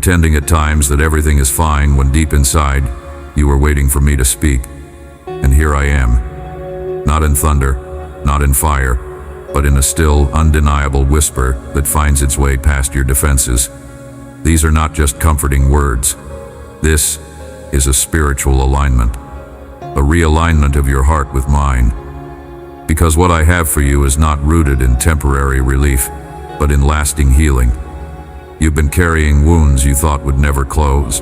pretending at times that everything is fine when deep inside, you are waiting for me to speak. And here I am, not in thunder, not in fire, but in a still, undeniable whisper that finds its way past your defenses. These are not just comforting words. This is a spiritual alignment, a realignment of your heart with mine. Because what I have for you is not rooted in temporary relief, but in lasting healing. You've been carrying wounds you thought would never close.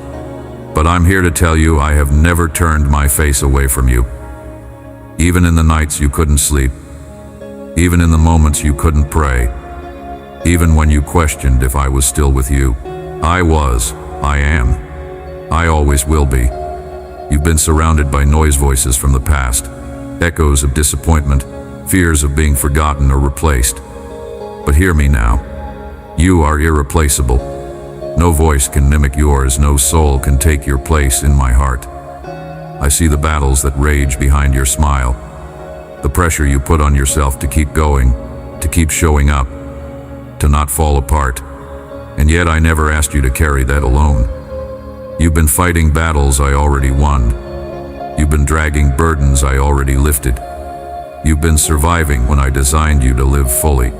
But I'm here to tell you I have never turned my face away from you. Even in the nights you couldn't sleep, even in the moments you couldn't pray, even when you questioned if I was still with you, I was, I am, I always will be. You've been surrounded by noise voices from the past, echoes of disappointment, fears of being forgotten or replaced. But hear me now. You are irreplaceable. No voice can mimic yours, no soul can take your place in my heart. I see the battles that rage behind your smile, the pressure you put on yourself to keep going, to keep showing up, to not fall apart. And yet I never asked you to carry that alone. You've been fighting battles I already won. You've been dragging burdens I already lifted. You've been surviving when I designed you to live fully.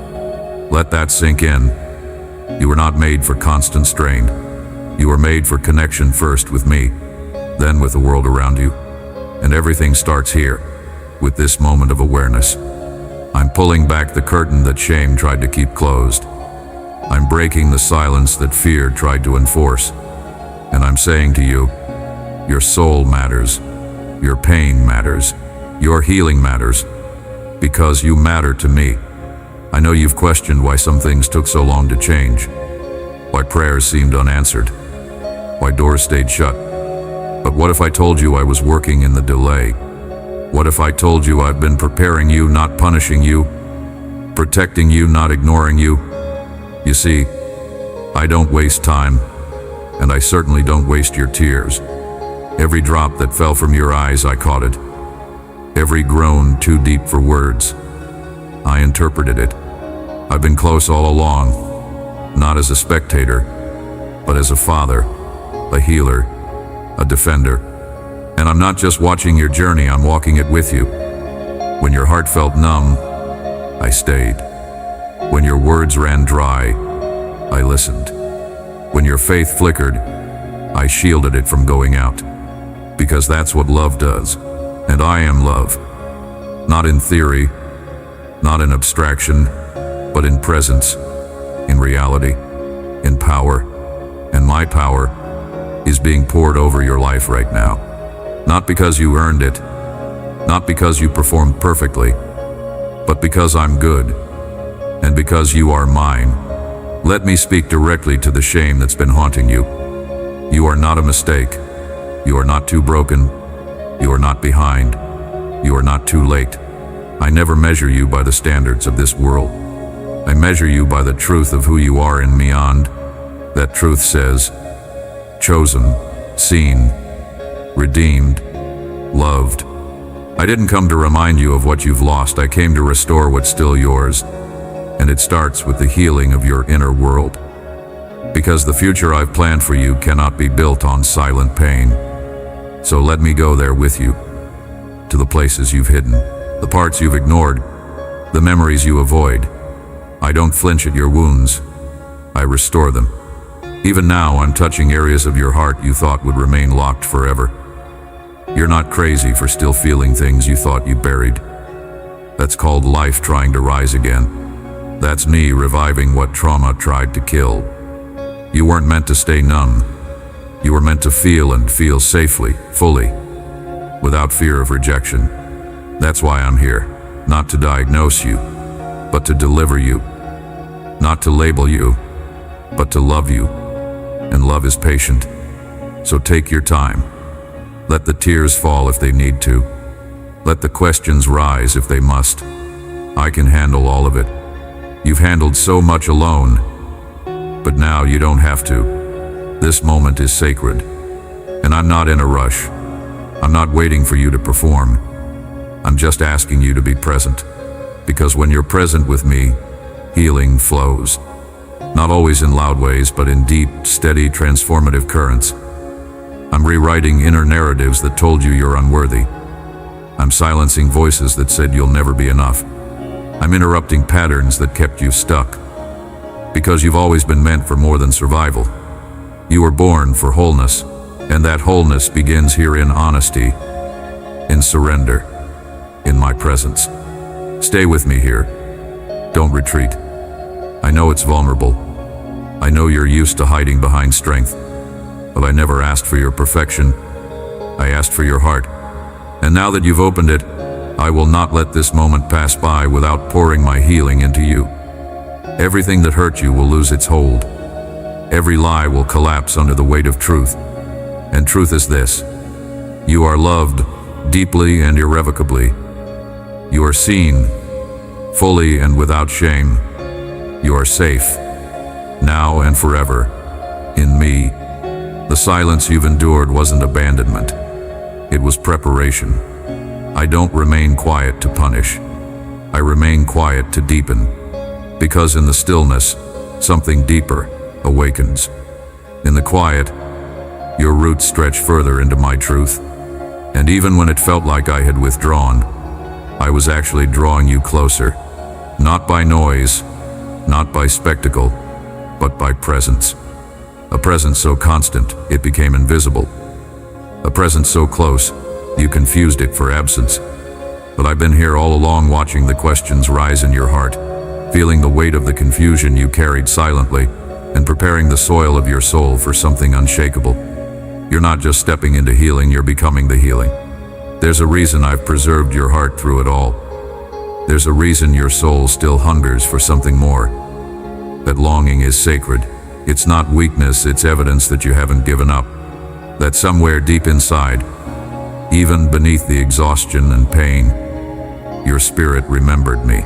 Let that sink in. You were not made for constant strain. You were made for connection, first with me, then with the world around you. And everything starts here, with this moment of awareness. I'm pulling back the curtain that shame tried to keep closed. I'm breaking the silence that fear tried to enforce. And I'm saying to you, your soul matters, your pain matters, your healing matters, because you matter to me. I know you've questioned why some things took so long to change, why prayers seemed unanswered, why doors stayed shut. But what if I told you I was working in the delay? What if I told you I've been preparing you, not punishing you, protecting you, not ignoring you? You see, I don't waste time, and I certainly don't waste your tears. Every drop that fell from your eyes, I caught it. Every groan too deep for words, I interpreted it. I've been close all along, not as a spectator, but as a father, a healer, a defender. And I'm not just watching your journey, I'm walking it with you. When your heart felt numb, I stayed. When your words ran dry, I listened. When your faith flickered, I shielded it from going out. Because that's what love does. And I am love. Not in theory, not in abstraction, but in presence, in reality, in power. And my power is being poured over your life right now. Not because you earned it, not because you performed perfectly, but because I'm good, and because you are mine. Let me speak directly to the shame that's been haunting you. You are not a mistake. You are not too broken. You are not behind. You are not too late. I never measure you by the standards of this world. I measure you by the truth of who you are in beyond. That truth says, chosen, seen, redeemed, loved. I didn't come to remind you of what you've lost. I came to restore what's still yours. And it starts with the healing of your inner world. Because the future I've planned for you cannot be built on silent pain. So let me go there with you, to the places you've hidden, the parts you've ignored, the memories you avoid. I don't flinch at your wounds. I restore them. Even now, I'm touching areas of your heart you thought would remain locked forever. You're not crazy for still feeling things you thought you buried. That's called life trying to rise again. That's me reviving what trauma tried to kill. You weren't meant to stay numb. You were meant to feel, and feel safely, fully, without fear of rejection. That's why I'm here, not to diagnose you, but to deliver you. Not to label you, but to love you. And love is patient. So take your time. Let the tears fall if they need to. Let the questions rise if they must. I can handle all of it. You've handled so much alone, but now you don't have to. This moment is sacred, and I'm not in a rush. I'm not waiting for you to perform. I'm just asking you to be present, because when you're present with me, healing flows. not always in loud ways, but in deep, steady, transformative currents. I'm rewriting inner narratives that told you you're unworthy. I'm silencing voices that said you'll never be enough. I'm interrupting patterns that kept you stuck. Because you've always been meant for more than survival. You were born for wholeness, and that wholeness begins here in honesty, in surrender, in my presence. Stay with me here. Don't retreat. I know it's vulnerable. I know you're used to hiding behind strength, but I never asked for your perfection. I asked for your heart. And now that you've opened it, I will not let this moment pass by without pouring my healing into you. Everything that hurt you will lose its hold. Every lie will collapse under the weight of truth. And truth is this: you are loved deeply and irrevocably. You are seen fully and without shame. You are safe, now and forever, in me. The silence you've endured wasn't abandonment. It was preparation. I don't remain quiet to punish. I remain quiet to deepen. Because in the stillness, something deeper awakens. In the quiet, your roots stretch further into my truth. And even when it felt like I had withdrawn, I was actually drawing you closer. Not by noise, not by spectacle, but by presence. A presence so constant, it became invisible. A presence so close, you confused it for absence. But I've been here all along, watching the questions rise in your heart, feeling the weight of the confusion you carried silently, and preparing the soil of your soul for something unshakable. You're not just stepping into healing, you're becoming the healing. There's a reason I've preserved your heart through it all. There's a reason your soul still hungers for something more. That longing is sacred. It's not weakness, it's evidence that you haven't given up. That somewhere deep inside, even beneath the exhaustion and pain, your spirit remembered me.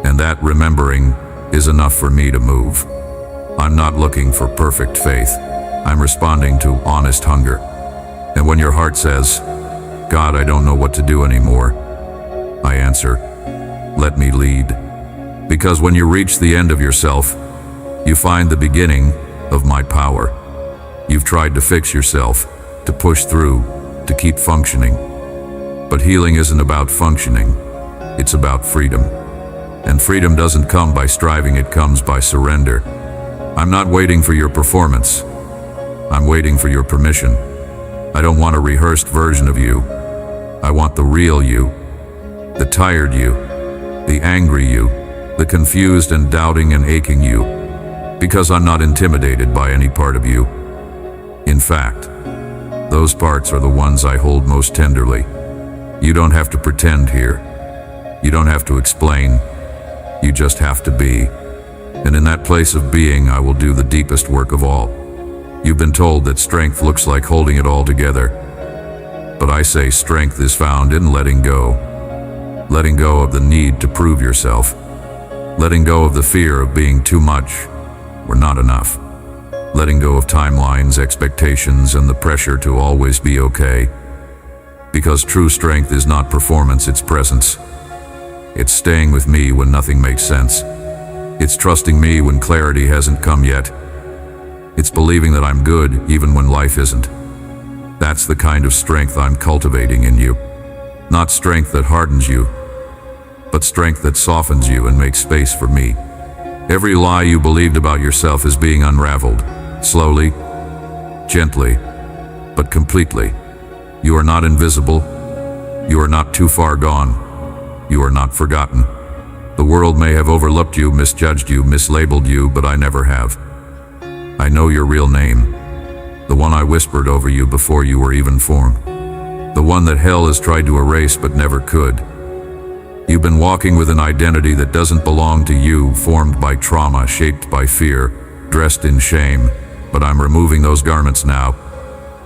And that remembering is enough for me to move. I'm not looking for perfect faith. I'm responding to honest hunger. And when your heart says, "God, I don't know what to do anymore," I answer, "Let me lead." Because when you reach the end of yourself, you find the beginning of my power. You've tried to fix yourself, to push through, to keep functioning. But healing isn't about functioning, it's about freedom. And freedom doesn't come by striving, it comes by surrender. I'm not waiting for your performance. I'm waiting for your permission. I don't want a rehearsed version of you. I want the real you, the tired you, the angry you, the confused and doubting and aching you. Because I'm not intimidated by any part of you. In fact, those parts are the ones I hold most tenderly. You don't have to pretend here. You don't have to explain. You just have to be. And in that place of being, I will do the deepest work of all. You've been told that strength looks like holding it all together. But I say strength is found in letting go. Letting go of the need to prove yourself. Letting go of the fear of being too much or not enough. Letting go of timelines, expectations, and the pressure to always be okay. Because true strength is not performance, it's presence. It's staying with me when nothing makes sense. It's trusting me when clarity hasn't come yet. It's believing that I'm good even when life isn't. That's the kind of strength I'm cultivating in you. Not strength that hardens you, but strength that softens you and makes space for me. Every lie you believed about yourself is being unraveled, slowly, gently, but completely. You are not invisible. You are not too far gone. You are not forgotten. The world may have overlooked you, misjudged you, mislabeled you, but I never have. I know your real name, the one I whispered over you before you were even formed, the one that hell has tried to erase but never could. You've been walking with an identity that doesn't belong to you, formed by trauma, shaped by fear, dressed in shame, but I'm removing those garments now,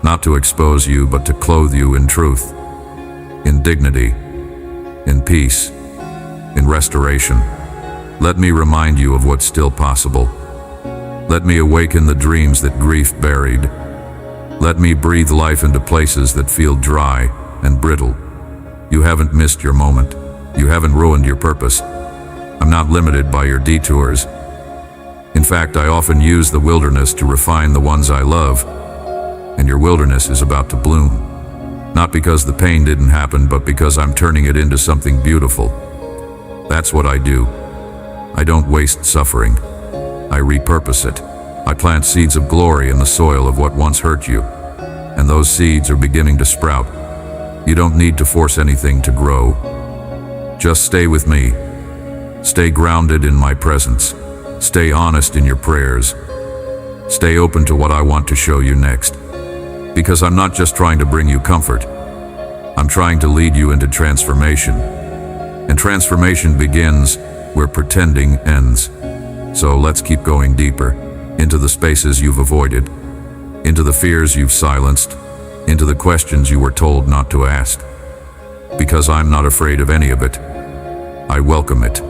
not to expose you, but to clothe you in truth, in dignity, in peace, in restoration. Let me remind you of what's still possible. Let me awaken the dreams that grief buried. Let me breathe life into places that feel dry and brittle. You haven't missed your moment. You haven't ruined your purpose. I'm not limited by your detours. In fact, I often use the wilderness to refine the ones I love, and your wilderness is about to bloom. Not because the pain didn't happen, but because I'm turning it into something beautiful. That's what I do. I don't waste suffering. I repurpose it. I plant seeds of glory in the soil of what once hurt you, and those seeds are beginning to sprout. You don't need to force anything to grow. Just stay with me. Stay grounded in my presence. Stay honest in your prayers. Stay open to what I want to show you next. Because I'm not just trying to bring you comfort. I'm trying to lead you into transformation. And transformation begins where pretending ends. So let's keep going deeper, into the spaces you've avoided, into the fears you've silenced, into the questions you were told not to ask. Because I'm not afraid of any of it. I welcome it.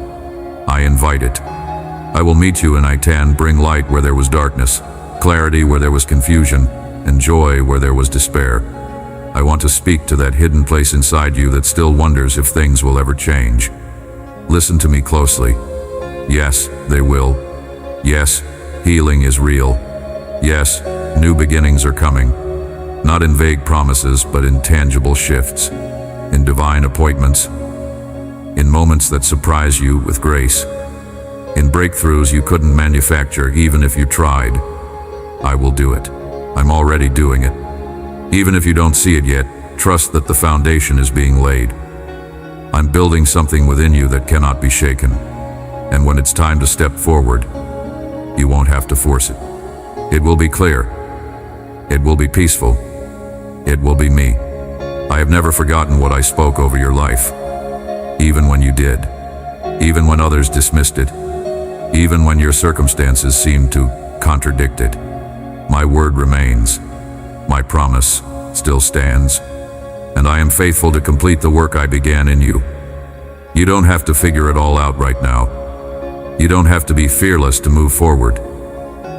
I invite it. I will meet you in I-10, bring light where there was darkness, clarity where there was confusion, and joy where there was despair. I want to speak to that hidden place inside you that still wonders if things will ever change. Listen to me closely. Yes, they will. Yes, healing is real. Yes, new beginnings are coming. Not in vague promises, but in tangible shifts, in divine appointments, in moments that surprise you with grace, in breakthroughs you couldn't manufacture even if you tried. I will do it. I'm already doing it. Even if you don't see it yet, trust that the foundation is being laid. I'm building something within you that cannot be shaken. And when it's time to step forward, you won't have to force it. It will be clear. It will be peaceful. It will be me. I have never forgotten what I spoke over your life. Even when you did. Even when others dismissed it. Even when your circumstances seemed to contradict it. My word remains. My promise still stands. And I am faithful to complete the work I began in you. You don't have to figure it all out right now. You don't have to be fearless to move forward.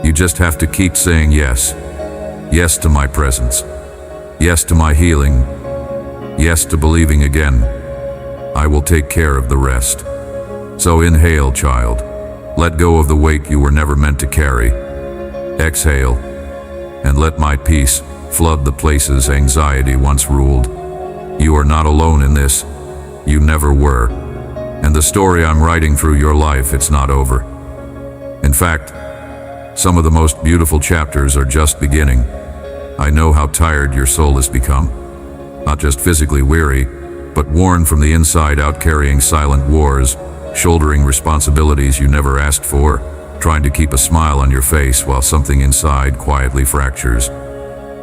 You just have to keep saying yes. Yes to my presence. Yes to my healing. Yes to believing again. I will take care of the rest. So inhale, child. Let go of the weight you were never meant to carry. Exhale, and let my peace flood the places anxiety once ruled. You are not alone in this. You never were. And the story I'm writing through your life, it's not over. In fact, some of the most beautiful chapters are just beginning. I know how tired your soul has become. Not just physically weary, but worn from the inside out, carrying silent wars, shouldering responsibilities you never asked for, trying to keep a smile on your face while something inside quietly fractures.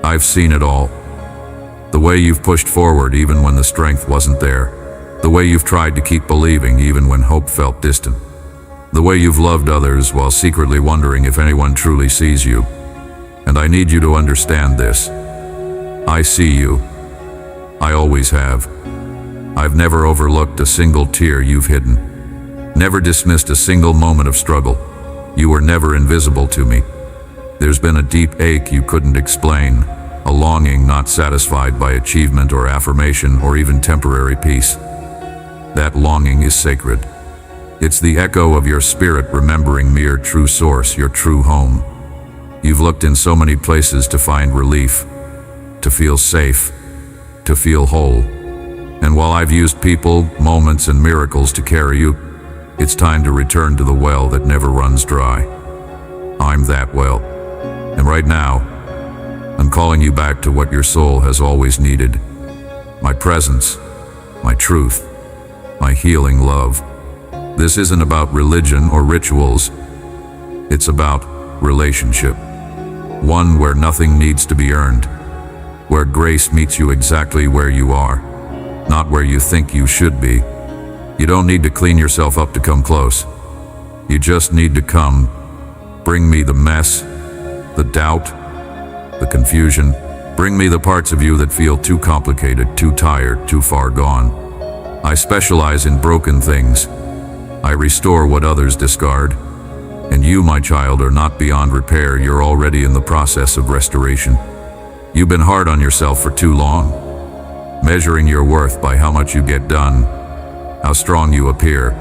I've seen it all. The way you've pushed forward even when the strength wasn't there. The way you've tried to keep believing even when hope felt distant. The way you've loved others while secretly wondering if anyone truly sees you. And I need you to understand this. I see you. I always have. I've never overlooked a single tear you've hidden. Never dismissed a single moment of struggle. You were never invisible to me. There's been a deep ache you couldn't explain, a longing not satisfied by achievement or affirmation or even temporary peace. That longing is sacred. It's the echo of your spirit remembering your true source, your true home. You've looked in so many places to find relief, to feel safe, to feel whole. And while I've used people, moments, and miracles to carry you, it's time to return to the well that never runs dry. I'm that well. And right now, I'm calling you back to what your soul has always needed. My presence, my truth, my healing love. This isn't about religion or rituals. It's about relationship. One where nothing needs to be earned. Where grace meets you exactly where you are, not where you think you should be. You don't need to clean yourself up to come close. You just need to come. Bring me the mess, the doubt, the confusion. Bring me the parts of you that feel too complicated, too tired, too far gone. I specialize in broken things. I restore what others discard. And you, my child, are not beyond repair. You're already in the process of restoration. You've been hard on yourself for too long, measuring your worth by how much you get done, how strong you appear,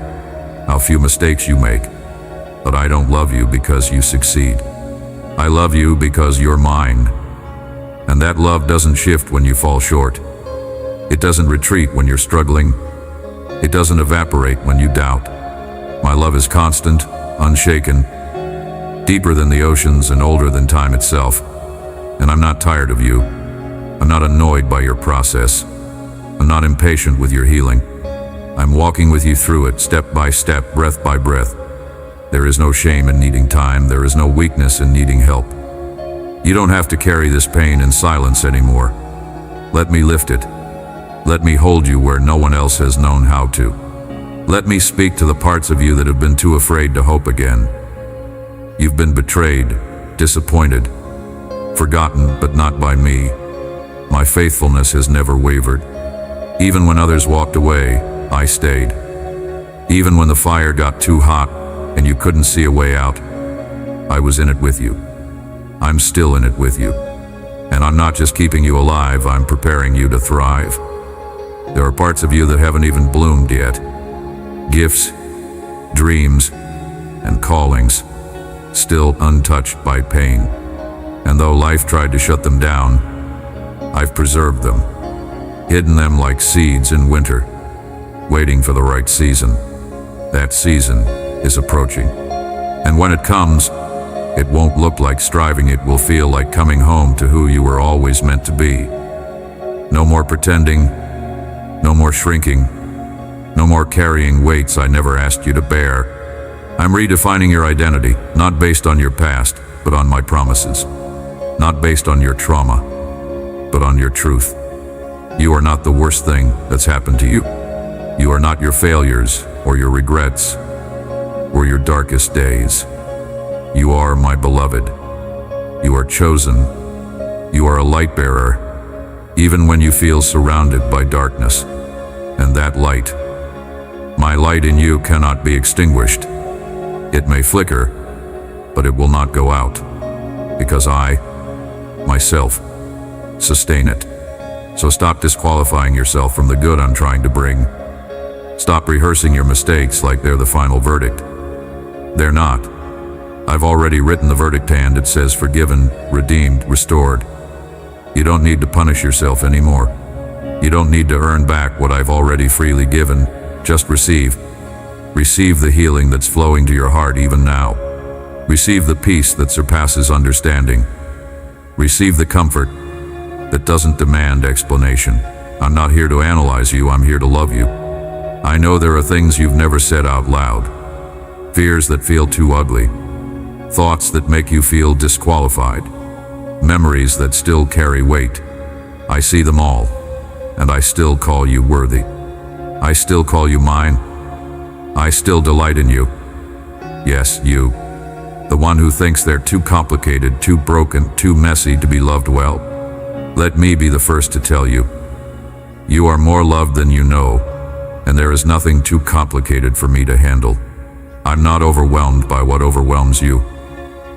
how few mistakes you make. But I don't love you because you succeed. I love you because you're mine. And that love doesn't shift when you fall short. It doesn't retreat when you're struggling. It doesn't evaporate when you doubt. My love is constant, unshaken, deeper than the oceans and older than time itself. And I'm not tired of you. I'm not annoyed by your process. I'm not impatient with your healing. I'm walking with you through it, step by step, breath by breath. There is no shame in needing time. There is no weakness in needing help. You don't have to carry this pain in silence anymore. Let me lift it. Let me hold you where no one else has known how to. Let me speak to the parts of you that have been too afraid to hope again. You've been betrayed, disappointed, forgotten, but not by me. My faithfulness has never wavered. Even when others walked away, I stayed. Even when the fire got too hot and you couldn't see a way out, I was in it with you. I'm still in it with you. And I'm not just keeping you alive, I'm preparing you to thrive. There are parts of you that haven't even bloomed yet. Gifts, dreams, and callings, still untouched by pain. And though life tried to shut them down, I've preserved them, hidden them like seeds in winter, waiting for the right season. That season is approaching. And when it comes, it won't look like striving, it will feel like coming home to who you were always meant to be. No more pretending, no more shrinking, no more carrying weights I never asked you to bear. I'm redefining your identity, not based on your past, but on my promises. Not based on your trauma, but on your truth. You are not the worst thing that's happened to you. You are not your failures or your regrets or your darkest days. You are my beloved. You are chosen. You are a light bearer, even when you feel surrounded by darkness. And that light, my light in you, cannot be extinguished. It may flicker, but it will not go out, because I, myself, sustain it. So stop disqualifying yourself from the good I'm trying to bring. Stop rehearsing your mistakes like they're the final verdict. They're not. I've already written the verdict and it says forgiven, redeemed, restored. You don't need to punish yourself anymore. You don't need to earn back what I've already freely given. Just receive. Receive the healing that's flowing to your heart even now. Receive the peace that surpasses understanding. Receive the comfort that doesn't demand explanation. I'm not here to analyze you, I'm here to love you. I know there are things you've never said out loud. Fears that feel too ugly. Thoughts that make you feel disqualified. Memories that still carry weight. I see them all, and I still call you worthy. I still call you mine. I still delight in you. Yes, you. The one who thinks they're too complicated, too broken, too messy to be loved well. Let me be the first to tell you, you are more loved than you know, and there is nothing too complicated for me to handle. I'm not overwhelmed by what overwhelms you.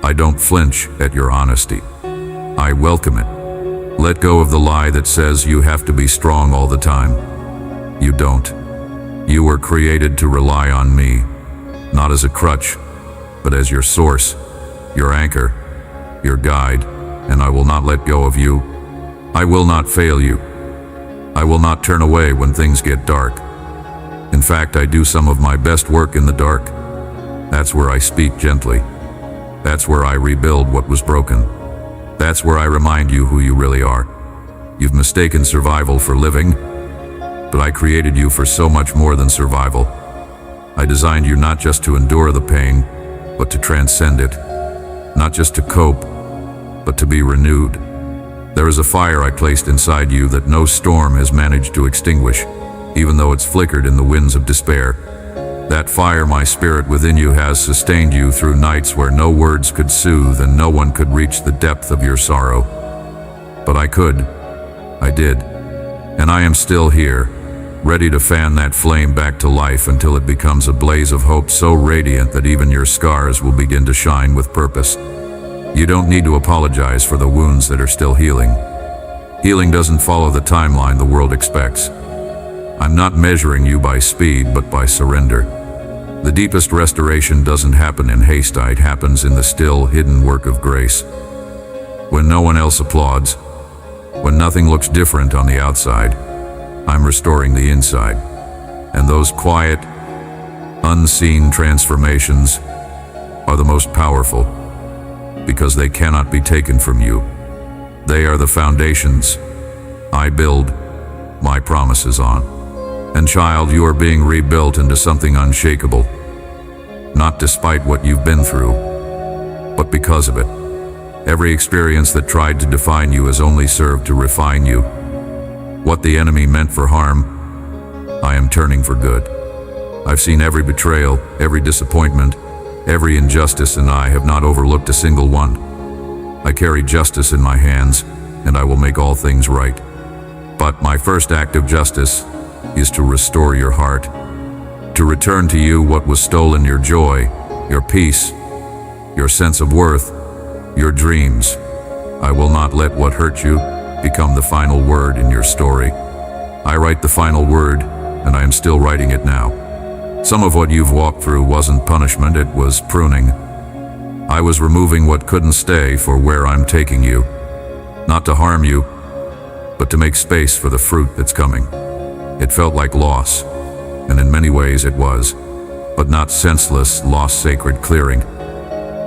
I don't flinch at your honesty. I welcome it. Let go of the lie that says you have to be strong all the time. You don't. You were created to rely on me, not as a crutch, but as your source, your anchor, your guide, and I will not let go of you. I will not fail you. I will not turn away when things get dark. In fact, I do some of my best work in the dark. That's where I speak gently. That's where I rebuild what was broken. That's where I remind you who you really are. You've mistaken survival for living, but I created you for so much more than survival. I designed you not just to endure the pain, but to transcend it. Not just to cope, but to be renewed. There is a fire I placed inside you that no storm has managed to extinguish, even though it's flickered in the winds of despair. That fire, my spirit within you, has sustained you through nights where no words could soothe and no one could reach the depth of your sorrow. But I could. I did. And I am still here, ready to fan that flame back to life until it becomes a blaze of hope so radiant that even your scars will begin to shine with purpose. You don't need to apologize for the wounds that are still healing. Healing doesn't follow the timeline the world expects. I'm not measuring you by speed, but by surrender. The deepest restoration doesn't happen in haste, it happens in the still, hidden work of grace. When no one else applauds, when nothing looks different on the outside, I'm restoring the inside. And those quiet, unseen transformations are the most powerful, because they cannot be taken from you. They are the foundations I build my promises on. And child, you are being rebuilt into something unshakable, not despite what you've been through, but because of it. Every experience that tried to define you has only served to refine you. What the enemy meant for harm, I am turning for good. I've seen every betrayal, every disappointment, every injustice, and I have not overlooked a single one. I carry justice in my hands, and I will make all things right. But my first act of justice is to restore your heart, to return to you what was stolen: your joy, your peace, your sense of worth, your dreams. I will not let what hurt you become the final word in your story. I write the final word, and I am still writing it now. Some of what you've walked through wasn't punishment, it was pruning. I was removing what couldn't stay for where I'm taking you. Not to harm you, but to make space for the fruit that's coming. It felt like loss, and in many ways it was, but not senseless loss, sacred clearing,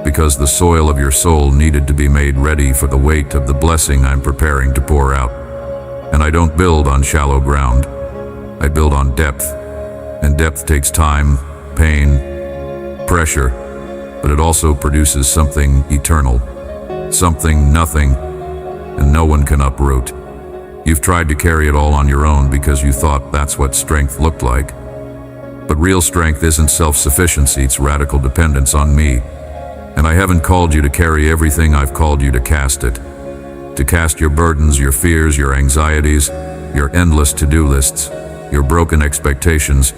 because the soil of your soul needed to be made ready for the weight of the blessing I'm preparing to pour out. And I don't build on shallow ground, I build on depth, and depth takes time, pain, pressure, but it also produces something eternal, something nothing and no one can uproot. You've tried to carry it all on your own because you thought that's what strength looked like. But real strength isn't self-sufficiency, it's radical dependence on me. And I haven't called you to carry everything, I've called you to cast it. To cast your burdens, your fears, your anxieties, your endless to-do lists, your broken expectations,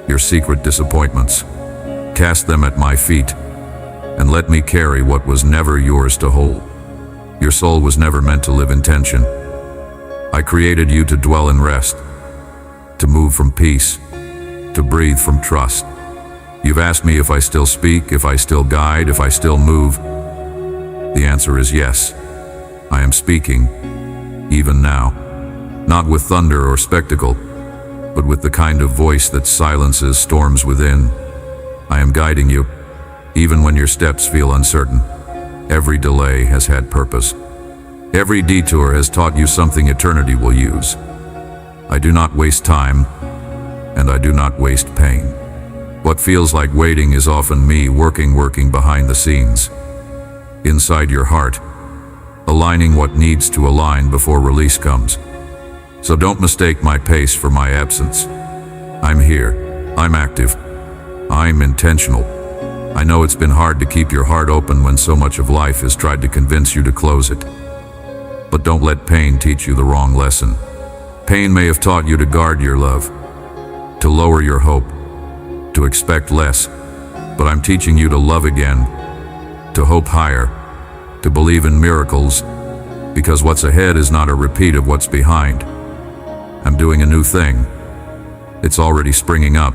your secret disappointments. Cast them at my feet, and let me carry what was never yours to hold. Your soul was never meant to live in tension. I created you to dwell in rest, to move from peace, to breathe from trust. You've asked me if I still speak, if I still guide, if I still move. The answer is yes. I am speaking, even now. Not with thunder or spectacle, but with the kind of voice that silences storms within. I am guiding you, even when your steps feel uncertain. Every delay has had purpose. Every detour has taught you something eternity will use. I do not waste time, and I do not waste pain. What feels like waiting is often me working behind the scenes, inside your heart, aligning what needs to align before release comes. So don't mistake my pace for my absence. I'm here, I'm active, I'm intentional. I know it's been hard to keep your heart open when so much of life has tried to convince you to close it. But don't let pain teach you the wrong lesson. Pain may have taught you to guard your love, to lower your hope, to expect less, but I'm teaching you to love again, to hope higher, to believe in miracles, because what's ahead is not a repeat of what's behind. I'm doing a new thing. It's already springing up,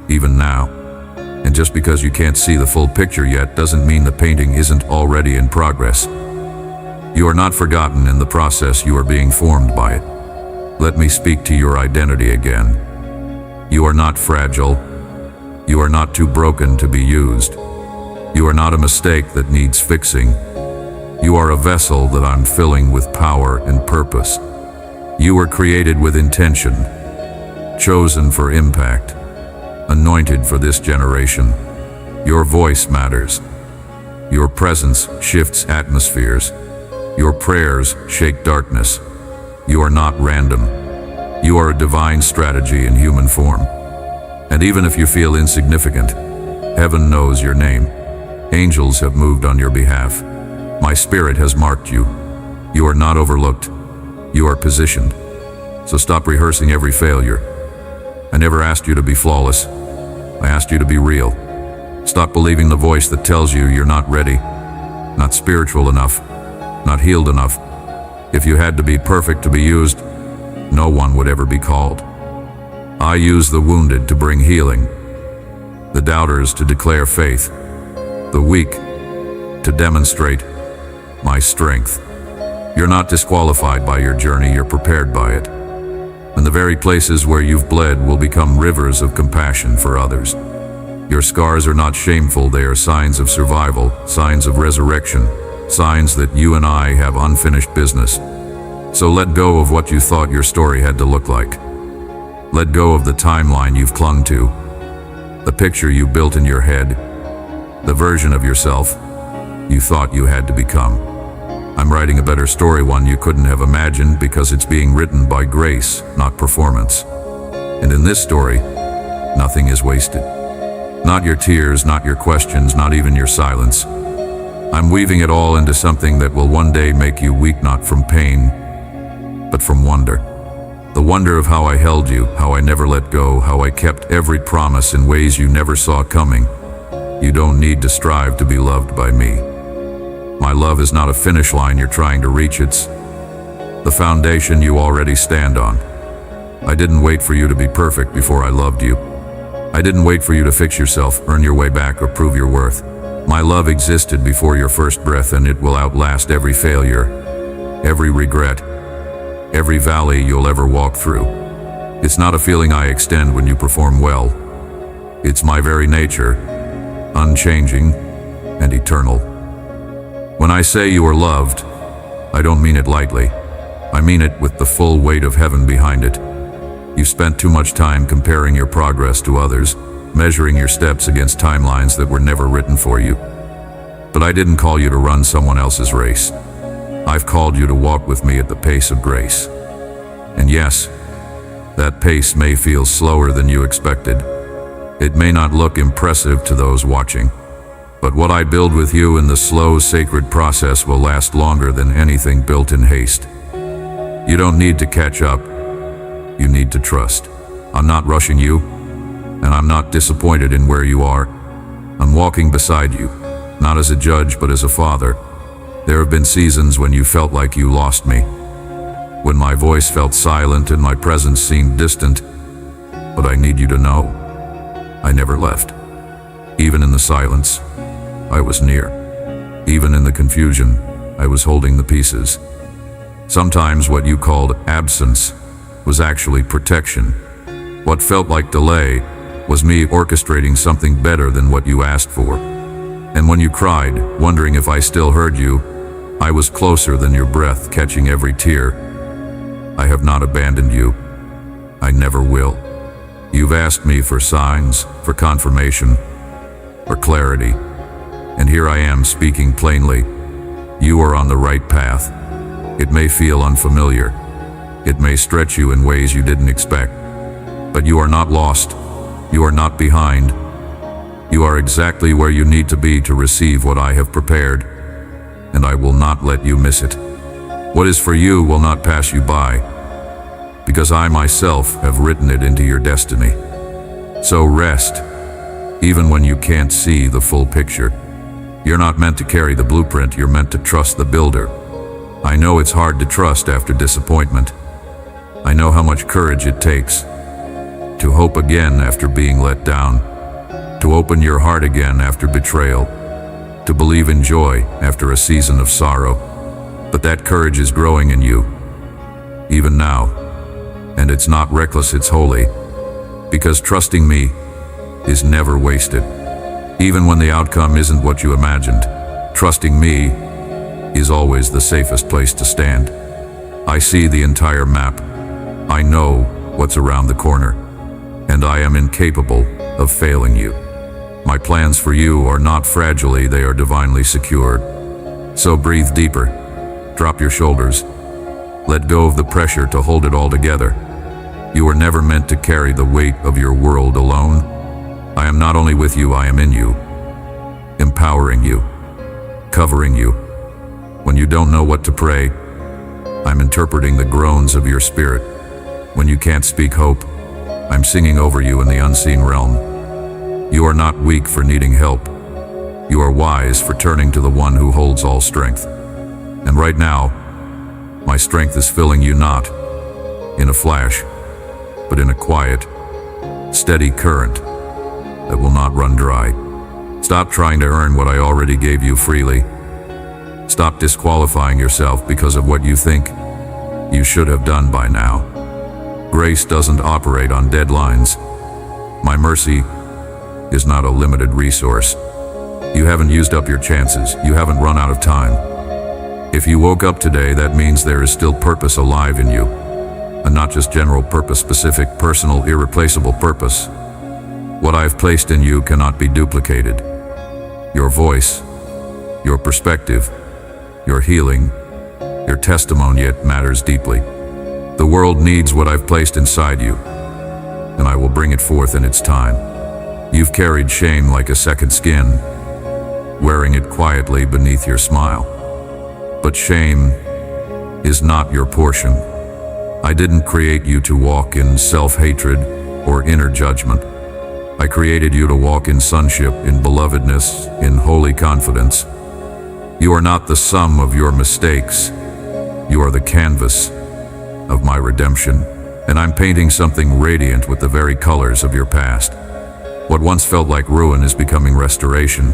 even now. And just because you can't see the full picture yet doesn't mean the painting isn't already in progress. You are not forgotten in the process, you are being formed by it. Let me speak to your identity again. You are not fragile. You are not too broken to be used. You are not a mistake that needs fixing. You are a vessel that I'm filling with power and purpose. You were created with intention, chosen for impact, anointed for this generation. Your voice matters. Your presence shifts atmospheres. Your prayers shake darkness. You are not random. You are a divine strategy in human form. And even if you feel insignificant, heaven knows your name. Angels have moved on your behalf. My spirit has marked you. You are not overlooked. You are positioned. So stop rehearsing every failure. I never asked you to be flawless. I asked you to be real. Stop believing the voice that tells you you're not ready, not spiritual enough, not healed enough. If you had to be perfect to be used, no one would ever be called. I use the wounded to bring healing. the doubters to declare faith, the weak to demonstrate my strength. You're not disqualified by your journey, you're prepared by it. And the very places where you've bled will become rivers of compassion for others. Your scars are not shameful, they are signs of survival, signs of resurrection, signs that you and I have unfinished business. So let go of what you thought your story had to look like. Let go of the timeline you've clung to, the picture you built in your head, the version of yourself you thought you had to become. I'm writing a better story, one you couldn't have imagined, because it's being written by grace, not performance. And in this story, nothing is wasted. Not your tears, not your questions, not even your silence. I'm weaving it all into something that will one day make you weak, not from pain, but from wonder. The wonder of how I held you, how I never let go, how I kept every promise in ways you never saw coming. You don't need to strive to be loved by me. My love is not a finish line you're trying to reach, it's the foundation you already stand on. I didn't wait for you to be perfect before I loved you. I didn't wait for you to fix yourself, earn your way back, or prove your worth. My love existed before your first breath, and it will outlast every failure, every regret, every valley you'll ever walk through. It's not a feeling I extend when you perform well. It's my very nature, unchanging and eternal. When I say you are loved, I don't mean it lightly. I mean it with the full weight of heaven behind it. You've spent too much time comparing your progress to others, measuring your steps against timelines that were never written for you. But I didn't call you to run someone else's race. I've called you to walk with me at the pace of grace. And yes, that pace may feel slower than you expected. It may not look impressive to those watching. But what I build with you in the slow, sacred process will last longer than anything built in haste. You don't need to catch up. You need to trust. I'm not rushing you, and I'm not disappointed in where you are. I'm walking beside you, not as a judge, but as a father. There have been seasons when you felt like you lost me, when my voice felt silent and my presence seemed distant. But I need you to know, I never left. Even in the silence, I was near. Even in the confusion, I was holding the pieces. Sometimes what you called absence was actually protection. What felt like delay was me orchestrating something better than what you asked for. And when you cried, wondering if I still heard you, I was closer than your breath, catching every tear. I have not abandoned you. I never will. You've asked me for signs, for confirmation, for clarity. And here I am speaking plainly. You are on the right path. It may feel unfamiliar. It may stretch you in ways you didn't expect. But you are not lost. You are not behind. You are exactly where you need to be to receive what I have prepared. And I will not let you miss it. What is for you will not pass you by, because I myself have written it into your destiny. So rest, even when you can't see the full picture. You're not meant to carry the blueprint, you're meant to trust the builder. I know it's hard to trust after disappointment. I know how much courage it takes to hope again after being let down, to open your heart again after betrayal, to believe in joy after a season of sorrow. But that courage is growing in you, even now. And it's not reckless, it's holy, because trusting me is never wasted. Even when the outcome isn't what you imagined, trusting me is always the safest place to stand. I see the entire map. I know what's around the corner, and I am incapable of failing you. My plans for you are not fragile, they are divinely secured. So breathe deeper, drop your shoulders, let go of the pressure to hold it all together. You were never meant to carry the weight of your world alone. I am not only with you, I am in you, empowering you, covering you. When you don't know what to pray, I'm interpreting the groans of your spirit. When you can't speak hope, I'm singing over you in the unseen realm. You are not weak for needing help. You are wise for turning to the one who holds all strength. And right now, my strength is filling you not in a flash, but in a quiet, steady current, that will not run dry. Stop trying to earn what I already gave you freely. Stop disqualifying yourself because of what you think you should have done by now. Grace doesn't operate on deadlines. My mercy is not a limited resource. You haven't used up your chances. You haven't run out of time. If you woke up today, that means there is still purpose alive in you. And not just general purpose, specific, personal, irreplaceable purpose. What I've placed in you cannot be duplicated. Your voice, your perspective, your healing, your testimony, it matters deeply. The world needs what I've placed inside you, and I will bring it forth in its time. You've carried shame like a second skin, wearing it quietly beneath your smile. But shame is not your portion. I didn't create you to walk in self-hatred or inner judgment. I created you to walk in sonship, in belovedness, in holy confidence. You are not the sum of your mistakes. You are the canvas of my redemption, and I'm painting something radiant with the very colors of your past. What once felt like ruin is becoming restoration.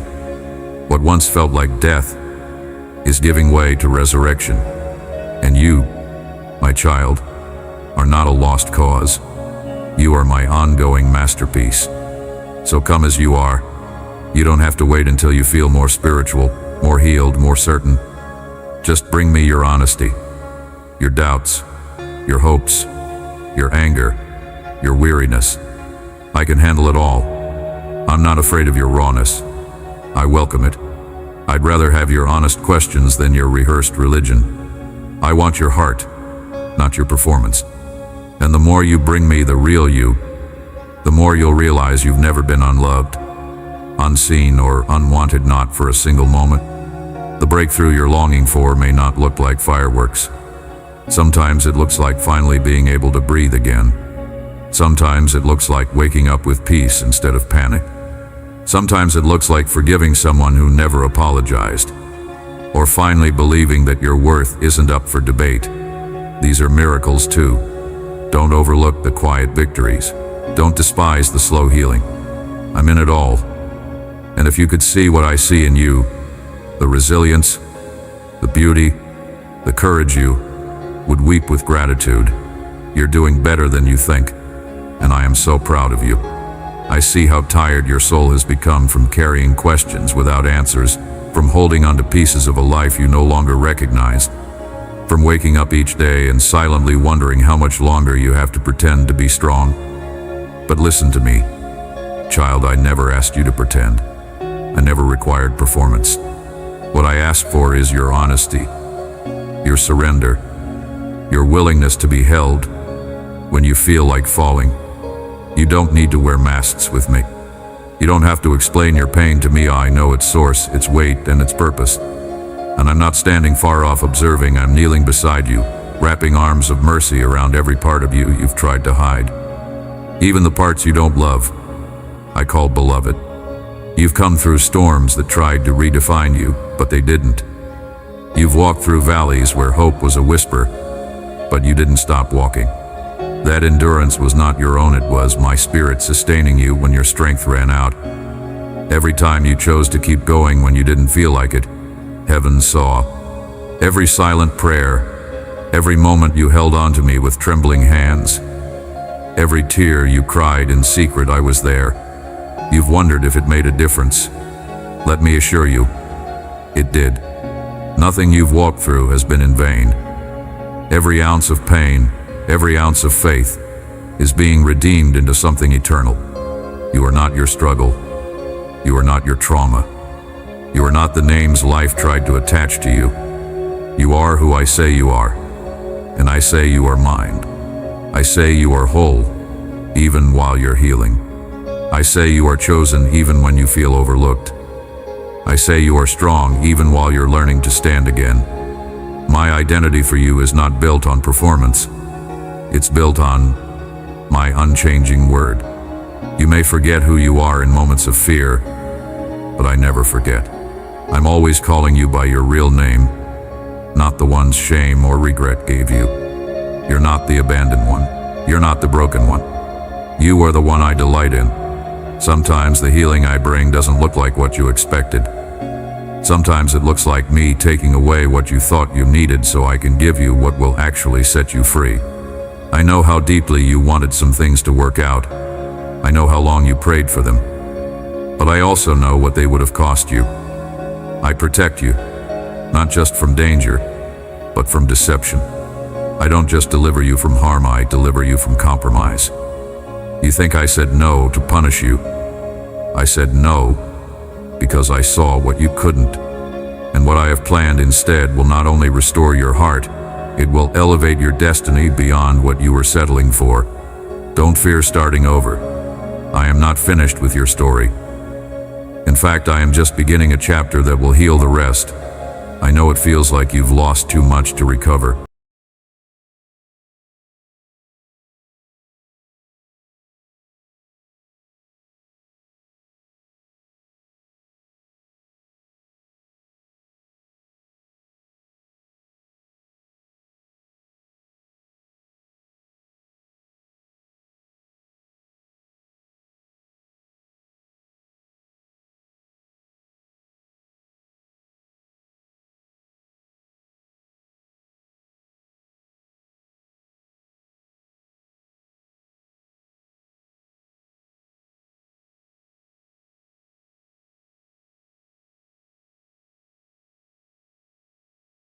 What once felt like death is giving way to resurrection. And you, my child, are not a lost cause. You are my ongoing masterpiece. So come as you are. You don't have to wait until you feel more spiritual, more healed, more certain. Just bring me your honesty, your doubts, your hopes, your anger, your weariness. I can handle it all. I'm not afraid of your rawness. I welcome it. I'd rather have your honest questions than your rehearsed religion. I want your heart, not your performance. And the more you bring me the real you, the more you'll realize you've never been unloved, unseen, or unwanted, not for a single moment. The breakthrough you're longing for may not look like fireworks. Sometimes it looks like finally being able to breathe again. Sometimes it looks like waking up with peace instead of panic. Sometimes it looks like forgiving someone who never apologized, or finally believing that your worth isn't up for debate. These are miracles too. Don't overlook the quiet victories. Don't despise the slow healing. I'm in it all. And if you could see what I see in you, the resilience, the beauty, the courage, you would weep with gratitude. You're doing better than you think, and I am so proud of you. I see how tired your soul has become from carrying questions without answers, from holding on to pieces of a life you no longer recognize, from waking up each day and silently wondering how much longer you have to pretend to be strong. But listen to me, child, I never asked you to pretend. I never required performance. What I asked for is your honesty, your surrender, your willingness to be held when you feel like falling. You don't need to wear masks with me. You don't have to explain your pain to me. I know its source, its weight, and its purpose. And I'm not standing far off observing. I'm kneeling beside you, wrapping arms of mercy around every part of you you've tried to hide. Even the parts you don't love, I call beloved. You've come through storms that tried to redefine you, but they didn't. You've walked through valleys where hope was a whisper, but you didn't stop walking. That endurance was not your own, it was my spirit sustaining you when your strength ran out. Every time you chose to keep going when you didn't feel like it, heaven saw. Every silent prayer, every moment you held on to me with trembling hands, every tear you cried in secret, I was there. You've wondered if it made a difference. Let me assure you, it did. Nothing you've walked through has been in vain. Every ounce of pain, every ounce of faith is being redeemed into something eternal. You are not your struggle. You are not your trauma. You are not the names life tried to attach to you. You are who I say you are, and I say you are mine. I say you are whole, even while you're healing. I say you are chosen even when you feel overlooked. I say you are strong even while you're learning to stand again. My identity for you is not built on performance. It's built on my unchanging word. You may forget who you are in moments of fear, but I never forget. I'm always calling you by your real name, not the ones shame or regret gave you. You're not the abandoned one. You're not the broken one. You are the one I delight in. Sometimes the healing I bring doesn't look like what you expected. Sometimes it looks like me taking away what you thought you needed so I can give you what will actually set you free. I know how deeply you wanted some things to work out. I know how long you prayed for them. But I also know what they would have cost you. I protect you, not just from danger, but from deception. I don't just deliver you from harm, I deliver you from compromise. You think I said no to punish you? I said no because I saw what you couldn't. And what I have planned instead will not only restore your heart, it will elevate your destiny beyond what you were settling for. Don't fear starting over. I am not finished with your story. In fact, I am just beginning a chapter that will heal the rest. I know it feels like you've lost too much to recover,